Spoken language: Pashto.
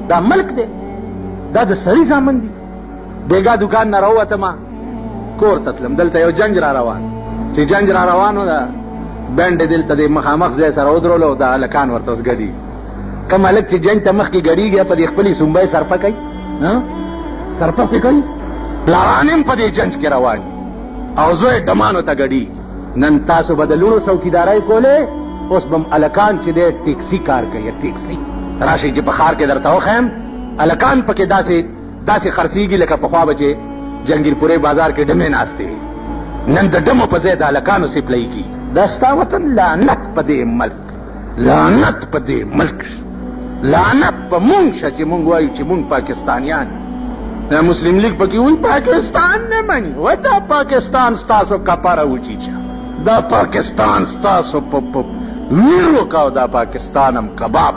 دا ملک دی، دا د سړي زامن دي. بیګا دکان نه راووتمه کور ته تلم، دلته یو جنج را روان، چې جنج را روان و دا بینډ دلته د مخامخ ځای سره ودرولو، دا هلکان ورته اوس ګډي. کوم هلک چې جنج ته مخکې ګډېږي په دې خپلې سومبۍ سرپه کوي، سرپه پې کوي. پلاران هم په دې جنج کې روان او زوی ډمانو ته ګډي. نن تاسو به د لوڼو څوکیدارۍ کولې، اوس به هلکان چې دی ټیکسي کار کوي. ټیکسي راشئ چې په ښار کې درته وښیم، هلکان پکې داسې خرڅېږي لکه پخوا به چې جنګیرپورې بازار کې ډمې ناستې وي. نن د ډمو په ځای د هلکانو سپلۍ کي. دا ستا وطن لعنت په دې ملک، لعنت په دې ملک، لعنت په مونږ شه چې مونږ وایو چې مونږ پاکستانیان. دا مسلم لیگ پکې وایي پاکستان نه مني. و دا پاکستان ستاسو کپاره وچیچه، دا پاکستان ستاسو په ویرو کا، دا پاکستان هم کباب